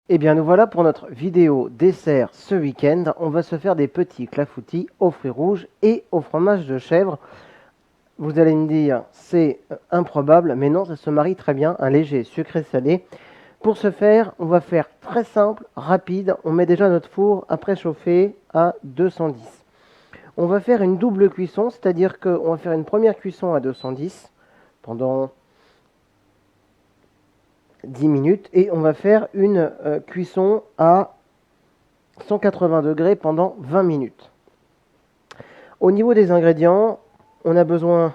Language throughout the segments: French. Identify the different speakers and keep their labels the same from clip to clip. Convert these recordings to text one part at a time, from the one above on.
Speaker 1: Eh bien, nous voilà pour notre vidéo dessert ce week-end. On va se faire des petits clafoutis aux fruits rouges et au fromage de chèvre. Vous allez me dire, c'est improbable, mais non, ça se marie très bien, un léger sucré-salé. Pour ce faire, on va faire très simple, rapide. On met déjà notre four à préchauffer à 210. On va faire une double cuisson, c'est-à-dire qu'on va faire une première cuisson à 210 pendant 10 minutes et on va faire une cuisson à 180 degrés pendant 20 minutes. Au niveau des ingrédients, on a besoin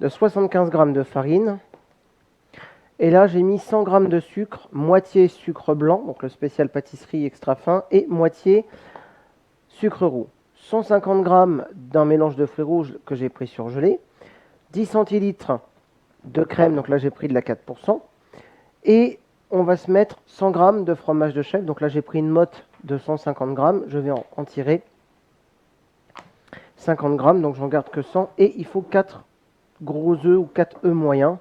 Speaker 1: de 75 g de farine. Et là, j'ai mis 100 g de sucre, moitié sucre blanc, donc le spécial pâtisserie extra fin, et moitié sucre roux. 150 g d'un mélange de fruits rouges que j'ai pris surgelé. 10 centilitres de crème, donc là j'ai pris de la 4%. Et on va se mettre 100 g de fromage de chèvre. Donc là j'ai pris une motte de 150 g. Je vais en tirer 50 g, donc j'en garde que 100. Et il faut 4 gros œufs ou 4 œufs moyens.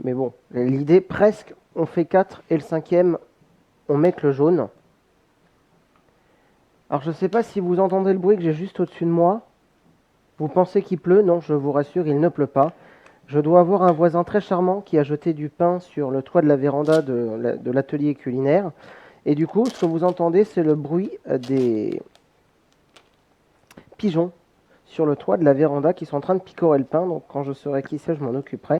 Speaker 1: Mais bon, l'idée presque, on fait 4 et le cinquième, on met que le jaune. Alors je ne sais pas si vous entendez le bruit que j'ai juste au-dessus de moi. Vous pensez qu'il pleut? Non, je vous rassure, il ne pleut pas. Je dois avoir un voisin très charmant qui a jeté du pain sur le toit de la véranda de l'atelier culinaire. Et du coup, ce que vous entendez, c'est le bruit des pigeons sur le toit de la véranda qui sont en train de picorer le pain. Donc quand je saurai qui c'est, je m'en occuperai.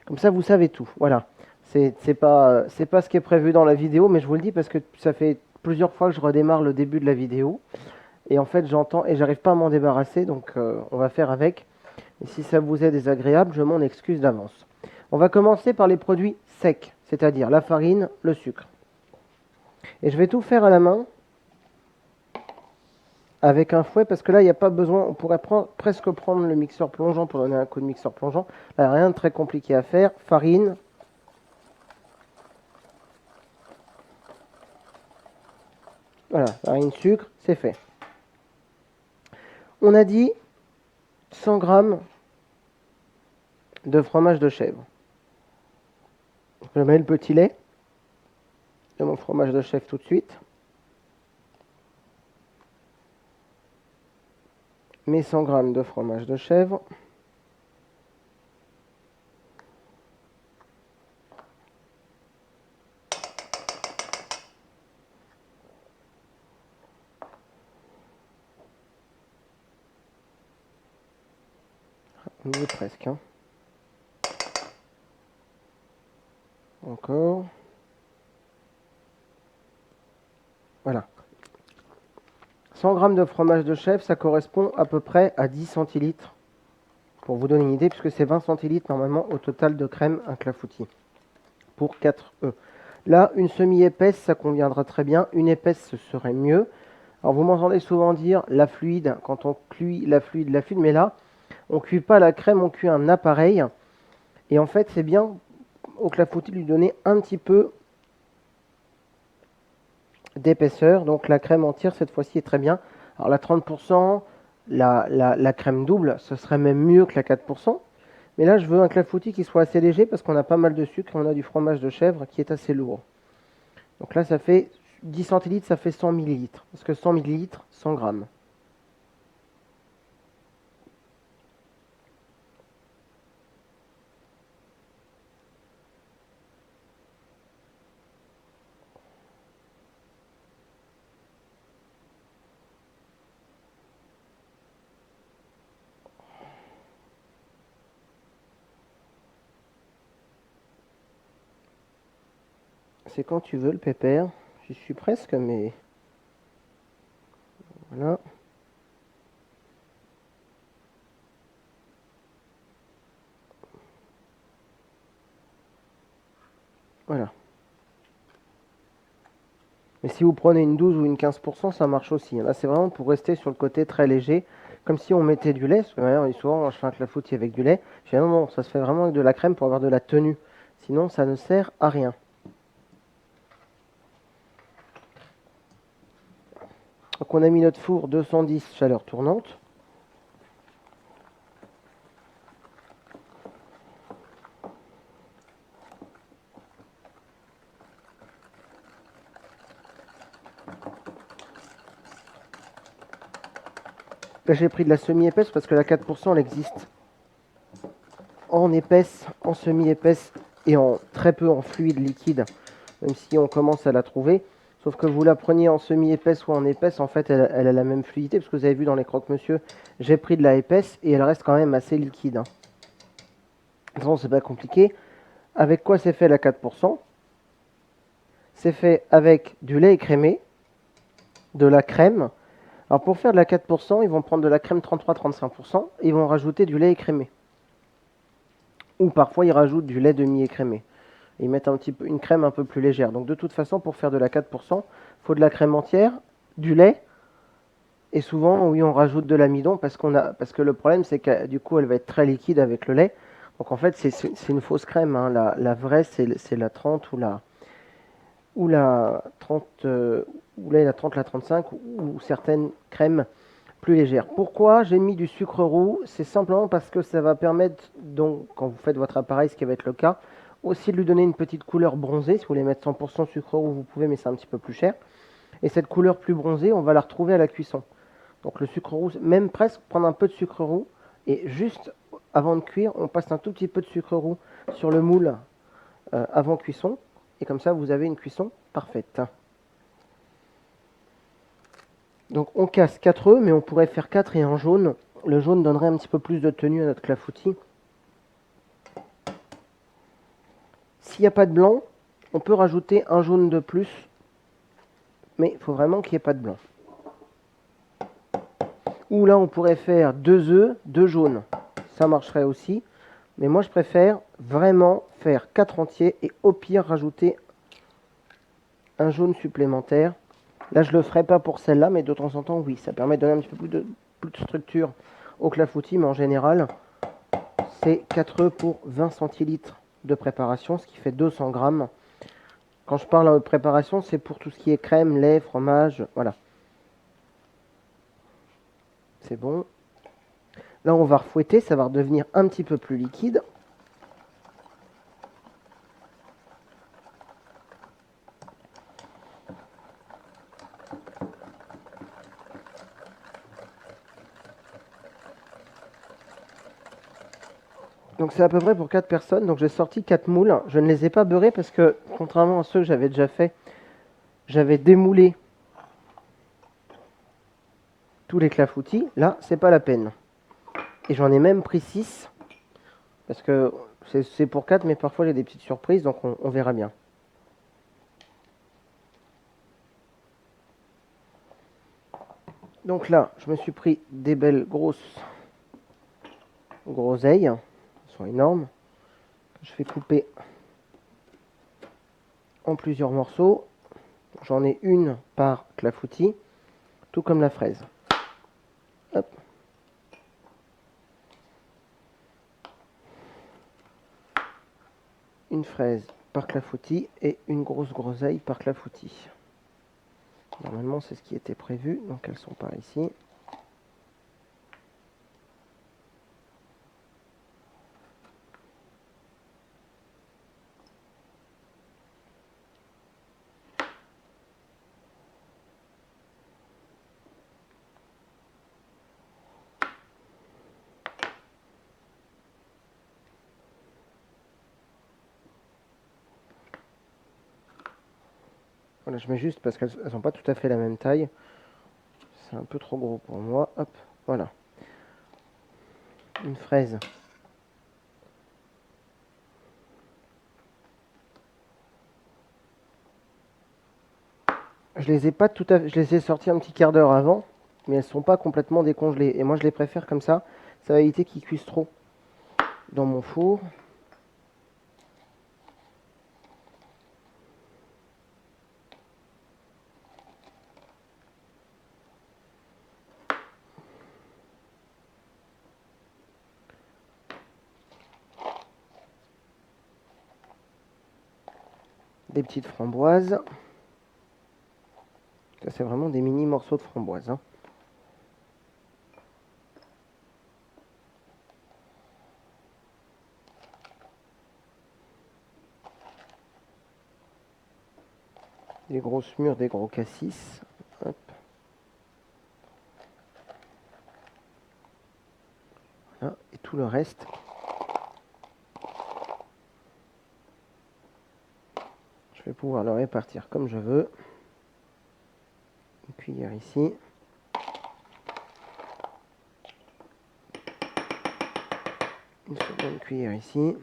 Speaker 1: Comme ça, vous savez tout. Voilà. C'est pas ce qui est prévu dans la vidéo, mais je vous le dis parce que ça fait plusieurs fois que je redémarre le début de la vidéo. Et en fait, j'entends et j'arrive pas à m'en débarrasser, donc on va faire avec. Et si ça vous est désagréable, je m'en excuse d'avance. On va commencer par les produits secs, c'est-à-dire la farine, le sucre. Et je vais tout faire à la main avec un fouet parce que là, il n'y a pas besoin. On pourrait presque prendre le mixeur plongeant pour donner un coup de mixeur plongeant. Là, il n'y a rien de très compliqué à faire. Farine. Voilà, farine, sucre, c'est fait. On a dit 100 g de fromage de chèvre. Je mets le petit lait de mon fromage de chèvre tout de suite. Mes 100 g de fromage de chèvre. On y est presque. Hein. Encore. Voilà. 100 g de fromage de chèvre, ça correspond à peu près à 10 centilitres. Pour vous donner une idée, puisque c'est 20 centilitres normalement au total de crème, un clafoutis. Pour 4 œufs. Là, une semi-épaisse, ça conviendra très bien. Une épaisse, ce serait mieux. Alors, vous m'entendez souvent dire la fluide, quand on cuit la fluide, mais là, on ne cuit pas la crème, on cuit un appareil. Et en fait, c'est bien au clafoutis de lui donner un petit peu d'épaisseur. Donc, la crème entière, cette fois-ci, est très bien. Alors, la 30%, la crème double, ce serait même mieux que la 4%. Mais là, je veux un clafoutis qui soit assez léger parce qu'on a pas mal de sucre et on a du fromage de chèvre qui est assez lourd. Donc là, ça fait 10 centilitres, ça fait 100 millilitres. Parce que 100 millilitres, 100 grammes. C'est quand tu veux le pépère. J'y suis presque, mais voilà. Voilà. Mais si vous prenez une 12 ou une 15%, ça marche aussi. Là, c'est vraiment pour rester sur le côté très léger, comme si on mettait du lait. Parce que d'ailleurs, souvent, moi, je fais un clafoutis avec du lait. Je dis non, non, ça se fait vraiment avec de la crème pour avoir de la tenue. Sinon, ça ne sert à rien. Donc, on a mis notre four 210 chaleur tournante. Ben, j'ai pris de la semi-épaisse parce que la 4% elle existe en épaisse, en semi-épaisse et en très peu en fluide liquide, même si on commence à la trouver. Sauf que vous la preniez en semi-épaisse ou en épaisse, en fait, elle a la même fluidité, parce que vous avez vu dans les croque-monsieur, j'ai pris de la épaisse et elle reste quand même assez liquide. De toute façon, c'est pas compliqué. Avec quoi c'est fait la 4%? C'est fait avec du lait écrémé, de la crème. Alors pour faire de la 4%, ils vont prendre de la crème 33-35% et ils vont rajouter du lait écrémé. Ou parfois ils rajoutent du lait demi-écrémé. Ils mettent un petit peu, une crème un peu plus légère. Donc de toute façon, pour faire de la 4%, il faut de la crème entière, du lait, et souvent, oui, on rajoute de l'amidon parce que le problème, c'est que du coup, elle va être très liquide avec le lait. Donc en fait, c'est une fausse crème, hein. La vraie, c'est la 30 ou la 30, ou là, la 30, la 35, ou certaines crèmes plus légères. Pourquoi j'ai mis du sucre roux? C'est simplement parce que ça va permettre, donc, quand vous faites votre appareil, ce qui va être le cas, aussi de lui donner une petite couleur bronzée. Si vous voulez mettre 100% sucre roux, vous pouvez, mais c'est un petit peu plus cher. Et cette couleur plus bronzée, on va la retrouver à la cuisson. Donc le sucre roux, même presque prendre un peu de sucre roux, et juste avant de cuire, on passe un tout petit peu de sucre roux sur le moule avant cuisson, et comme ça vous avez une cuisson parfaite. Donc on casse 4 œufs, mais on pourrait faire 4 et un jaune. Le jaune donnerait un petit peu plus de tenue à notre clafoutis. S'il n'y a pas de blanc, on peut rajouter un jaune de plus, mais il faut vraiment qu'il n'y ait pas de blanc. Ou là, on pourrait faire 2 œufs, 2 jaunes. Ça marcherait aussi. Mais moi, je préfère vraiment faire 4 entiers et au pire, rajouter un jaune supplémentaire. Là, je ne le ferai pas pour celle-là, mais de temps en temps, oui. Ça permet de donner un petit peu plus de structure au clafoutis, mais en général, c'est 4 œufs pour 20 centilitres de préparation, ce qui fait 200 grammes. Quand je parle de préparation, c'est pour tout ce qui est crème, lait, fromage, voilà. C'est bon. Là, on va refouetter, ça va redevenir un petit peu plus liquide. Donc c'est à peu près pour 4 personnes. Donc j'ai sorti 4 moules. Je ne les ai pas beurrés parce que, contrairement à ceux que j'avais déjà fait, j'avais démoulé tous les clafoutis. Là, c'est pas la peine. Et j'en ai même pris 6. Parce que c'est pour 4, mais parfois j'ai des petites surprises, donc on verra bien. Donc là, je me suis pris des belles grosses groseilles. Elles sont énormes. Je vais couper en plusieurs morceaux. J'en ai une par clafoutis, tout comme la fraise. Hop. Une fraise par clafoutis et une grosse groseille par clafoutis. Normalement, c'est ce qui était prévu, donc elles sont par ici. Voilà, je mets juste parce qu'elles ne sont pas tout à fait la même taille. C'est un peu trop gros pour moi. Hop, voilà. Une fraise. Je les ai pas tout à fait, je les ai sorties un petit quart d'heure avant, mais elles sont pas complètement décongelées. Et moi, je les préfère comme ça. Ça va éviter qu'ils cuisent trop dans mon four. Des petites framboises. Ça, c'est vraiment des mini morceaux de framboises, hein. Des grosses mûres, des gros cassis. Hop. le reste. Je vais pouvoir le répartir comme je veux. Une cuillère ici. Une seconde cuillère ici.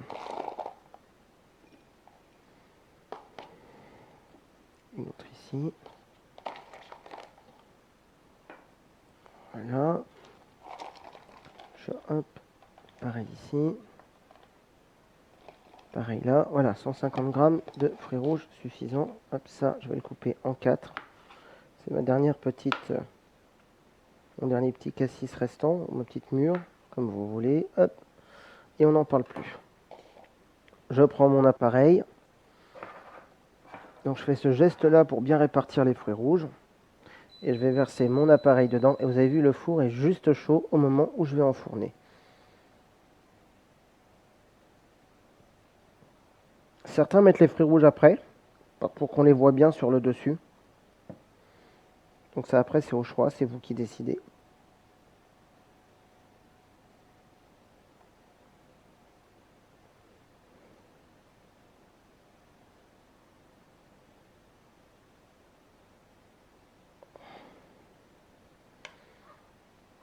Speaker 1: Une autre ici. Voilà. Hop, pareil ici. Pareil là. Voilà, 150 grammes de fruits rouges suffisant. Hop, ça, je vais le couper en 4. C'est ma dernière petite, mon dernier petit cassis restant, ma petite mûre, comme vous voulez. Hop, et on n'en parle plus. Je prends mon appareil. Donc je fais ce geste-là pour bien répartir les fruits rouges. Et je vais verser mon appareil dedans. Et vous avez vu, le four est juste chaud au moment où je vais enfourner. Certains mettent les fruits rouges après, pour qu'on les voit bien sur le dessus. Donc ça après c'est au choix, c'est vous qui décidez.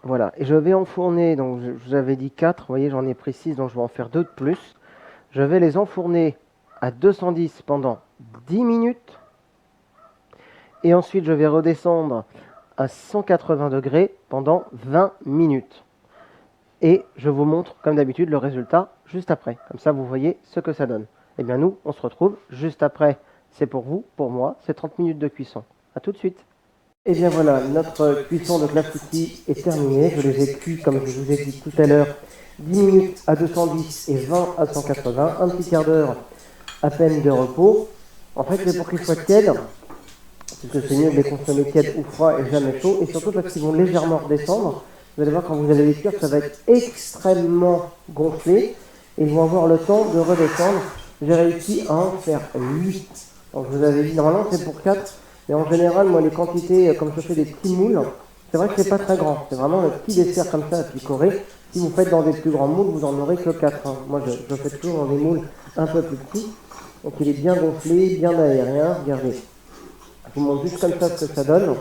Speaker 1: Voilà, et je vais enfourner, donc je vous avais dit 4, vous voyez j'en ai pris 6, donc je vais en faire 2 de plus. Je vais les enfourner à 210 pendant 10 minutes. Et ensuite je vais redescendre à 180 degrés pendant 20 minutes. Et je vous montre comme d'habitude le résultat juste après. Comme ça vous voyez ce que ça donne. Et bien nous, on se retrouve juste après. C'est pour vous, pour moi, c'est 30 minutes de cuisson. A tout de suite. Et bien voilà, notre cuisson de clafoutis est terminée. Je les ai cuits, comme je vous ai dit tout à l'heure, 10 minutes à 210 et 20 à 180. Un petit quart d'heure à peine de repos. En fait, c'est pour qu'ils soient tièdes. Parce que c'est mieux de les consommer tièdes ou froids et jamais chauds. Et surtout parce qu'ils vont légèrement redescendre. Vous allez voir quand vous allez les cuire, ça va être extrêmement gonflé. Et ils vont avoir le temps de redescendre. J'ai réussi à en faire 8. Donc je vous avais dit, normalement c'est pour 4. Mais en général, moi les quantités, comme je fais des petits moules, c'est vrai que c'est pas très grand. C'est vraiment le petit dessert comme ça à picorer. Si vous faites dans des plus grands moules, vous en aurez que 4. Hein. Moi je fais toujours dans des moules un peu plus petits. Donc il est bien gonflé, bien aérien. Regardez. Je vous montre juste comme ça ce que ça donne.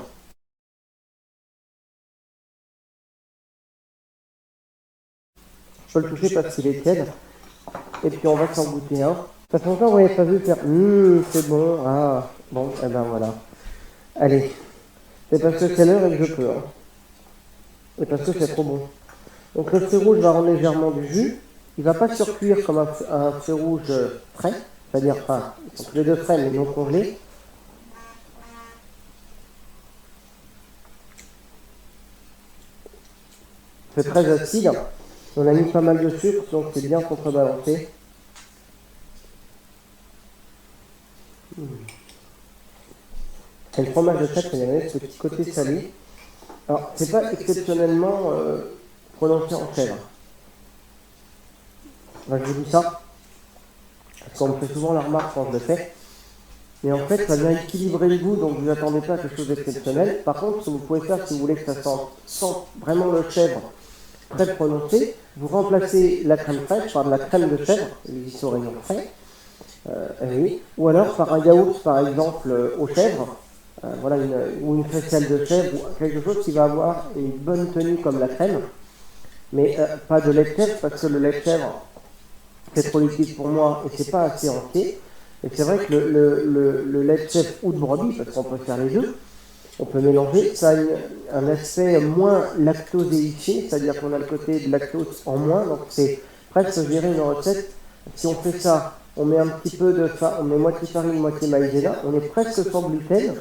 Speaker 1: Je peux le toucher parce qu'il est tiède. Et puis on va s'en goûter un. Ça fait longtemps que vous n'avez pas vu faire c'est bon. Ah, bon, et ben voilà. Allez. C'est parce que c'est l'heure et que je peux. Hein. Et parce que c'est trop bon. Donc le fruit rouge va rendre légèrement du jus. Il ne va pas surcuire comme un fruit rouge frais. C'est-à-dire, enfin, ils sont tous les deux frais mais non congelés. C'est très acide. On a mis pas mal de sucre, donc c'est bien contrebalancé. Et le fromage de chèvre, il y a ce petit côté salé. Alors, c'est pas exceptionnellement prononcé en chèvre. Ben, je vous dis ça, parce qu'on me fait souvent la remarque quand je le fais. Mais en fait, ça vient équilibrer le goût, donc vous n'attendez pas à quelque chose d'exceptionnel. Par contre, ce que vous pouvez faire, si vous voulez que ça sente vraiment le chèvre très prononcé, vous remplacez la crème fraîche par de la crème de chèvre, les oreillons frais, oui. Ou alors par un yaourt, par exemple, aux chèvres, voilà, ou une faisselle de chèvre, ou quelque chose qui va avoir une bonne tenue comme la crème, mais pas de lait de chèvre, parce que le lait de chèvre, c'est trop liquide pour moi, et c'est pas assez entier. Et c'est vrai que le lait de chèvre ou de brebis, parce qu'on peut faire les deux, on peut mélanger, ça a un aspect moins lactoséifié, c'est-à-dire qu'on a le côté de lactose en moins, donc c'est presque, je dirais, une recette. Si on fait ça, on met un petit peu de on met moitié farine, moitié maïzena, on est presque sans gluten,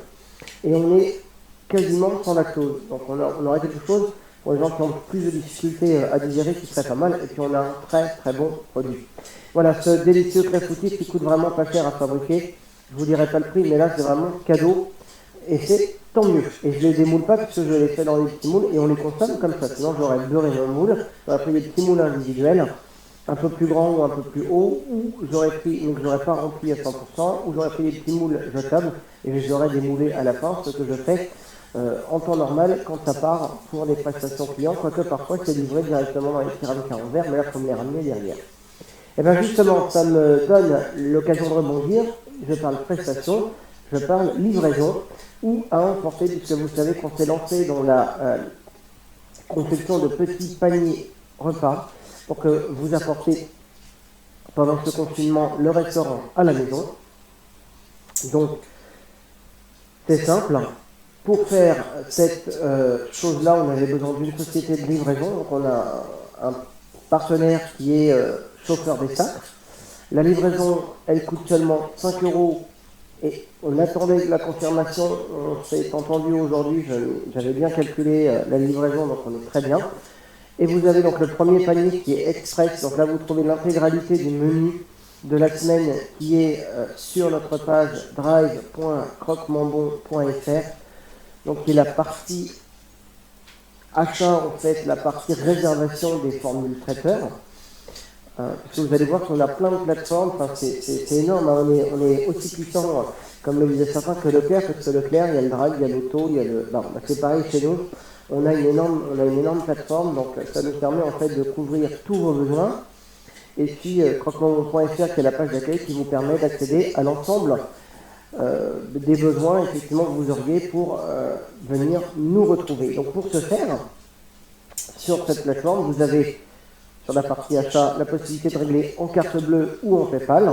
Speaker 1: et on est quasiment sans lactose. Donc on aurait quelque chose pour les gens qui ont plus de difficultés à digérer, qui serait pas mal, et puis on a un très très bon produit. Voilà, ce délicieux clafoutis qui coûte vraiment pas cher à fabriquer, je vous dirai pas le prix, mais là c'est vraiment cadeau, et c'est tant mieux. Et je les démoule pas puisque je les fais dans des petits moules et on les consomme comme ça. Sinon j'aurais beurré mon moule, j'aurais pris des petits moules individuels, un peu plus grands ou un peu plus hauts, ou j'aurais pris, donc j'aurais pas rempli à 100%, ou j'aurais pris des petits moules jetables et je les aurais démoulés à la fin, ce que je fais en temps normal quand ça part pour les prestations clients, quoique parfois c'est livré directement dans les céramiques à envers, mais là il faut me les ramener derrière. Et bien justement, ça me donne l'occasion de rebondir. Je parle prestation, je parle livraison ou à emporter, puisque vous savez qu'on s'est lancé dans la confection de petits paniers repas pour que vous apportez pendant ce confinement le restaurant à la maison. Donc c'est simple. Pour faire cette chose-là, on avait besoin d'une société de livraison. Donc on a un partenaire qui est chauffeur des sacs. La livraison, elle coûte seulement 5 € et on attendait la confirmation. On s'est entendu aujourd'hui, j'avais bien calculé la livraison, donc on est très bien. Et vous avez donc le premier panier qui est express. Donc là, vous trouvez l'intégralité du menu de la semaine qui est sur notre page drive.croquemambon.fr. Donc qui est la partie achat, en fait, la partie réservation des formules traiteurs. Puisque vous allez voir qu'on a plein de plateformes, enfin, c'est énorme, hein. On est aussi puissant, comme le disaient certains, que Leclerc, parce que Leclerc, il y a le Drive, il y a l'Auto, il y a le... Bah, c'est pareil chez nous, on a une énorme plateforme, donc ça nous permet en fait de couvrir tous vos besoins. Et puis croquemambon.fr qui est la page d'accueil qui vous permet d'accéder à l'ensemble des besoins effectivement que vous auriez pour venir nous retrouver. Donc pour ce faire, sur cette plateforme, vous avez sur la partie achat la possibilité de régler en carte bleue ou en PayPal.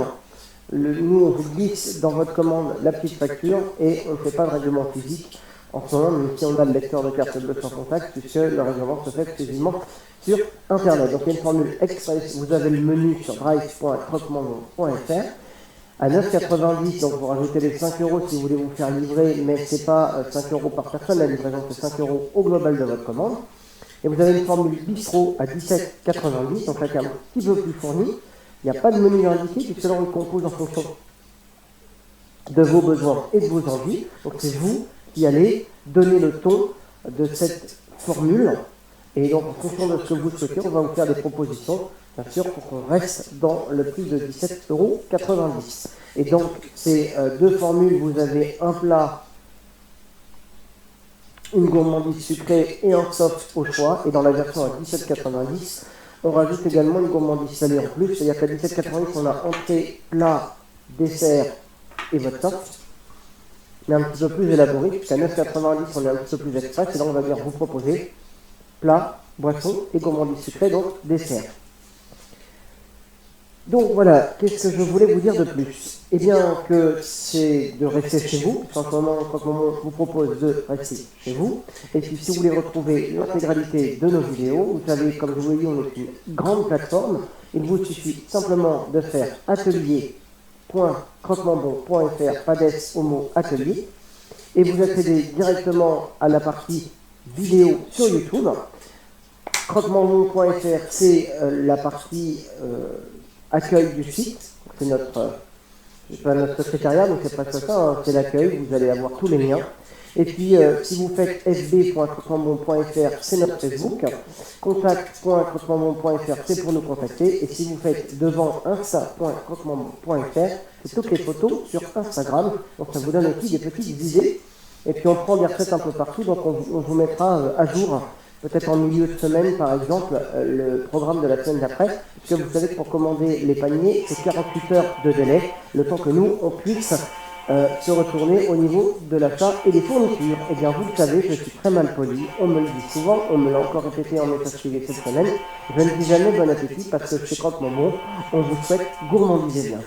Speaker 1: Nous, on vous glisse dans votre commande la petite facture et on ne fait pas de règlement physique en ce moment, même si on a le lecteur de carte bleue sans contact, puisque le règlement se fait exclusivement sur Internet. Donc il y a une formule express, vous avez le menu sur drive.croquemambon.fr. À 9,90 €, donc vous rajoutez les 5 € si vous voulez vous faire livrer, mais ce n'est pas 5 € par personne, la livraison c'est 5 € au global de votre commande. Et vous avez une formule bistrot à 17,90 €, donc là qui est un petit peu plus fournie. Il n'y a pas de menu indiqué, puisque là on le compose en fonction de vos besoins et de vos envies. Donc c'est vous qui allez donner le ton de cette formule. Et donc en fonction de ce que vous souhaitez, on va vous faire des propositions, bien sûr, pour qu'on reste dans le prix de 17,90 €. Et donc ces deux formules, vous avez un plat, une gourmandise sucrée et un soft au choix. Et dans la version à 17,90 €, on rajoute également une gourmandise salée en plus. C'est-à-dire qu'à 17,90 €, on a entrée, plat, dessert et votre soft. Mais un petit peu plus élaboré, puisqu'à 9,90 € on est un petit peu plus express. Et là, on va venir vous proposer plat, boisson et gourmandise sucrée, donc dessert. Donc voilà, qu'est-ce que je voulais vous dire de plus? Eh bien que c'est de rester chez vous, en ce moment, Croquemambon vous propose de rester chez vous. Et puis si vous voulez retrouver l'intégralité de nos vidéos, vous savez, comme je vous l'ai dit, on est une grande plateforme. Il vous suffit simplement de faire atelier.croquemambon.fr, Pades au mot atelier, et vous accédez directement à la partie vidéo sur YouTube. Croquemambon.fr, c'est la partie accueil du site, c'est notre secrétariat, donc c'est presque ça, hein, c'est l'accueil, vous allez avoir tous les liens. Et puis si vous faites fb.croquemambon.fr, c'est notre Facebook, contact.croquemambon.fr, c'est pour nous contacter, et si vous faites devant insta.croquemambon.fr, c'est toutes les photos sur Instagram, donc ça vous donne aussi des petites idées. Et puis on prend des recettes un peu partout, donc on vous mettra à jour, peut-être en milieu de semaine par exemple, le programme de la semaine d'après, puisque vous savez que pour commander les paniers, c'est 48 heures de délai, le temps que nous, on puisse se retourner au niveau de l'achat et des fournitures. Et bien vous le savez, je suis très mal poli, on me le dit souvent, on me l'a encore répété en message privé cette semaine, je ne dis jamais bon appétit parce que chez Croquemambon, on vous souhaite gourmandiser bien.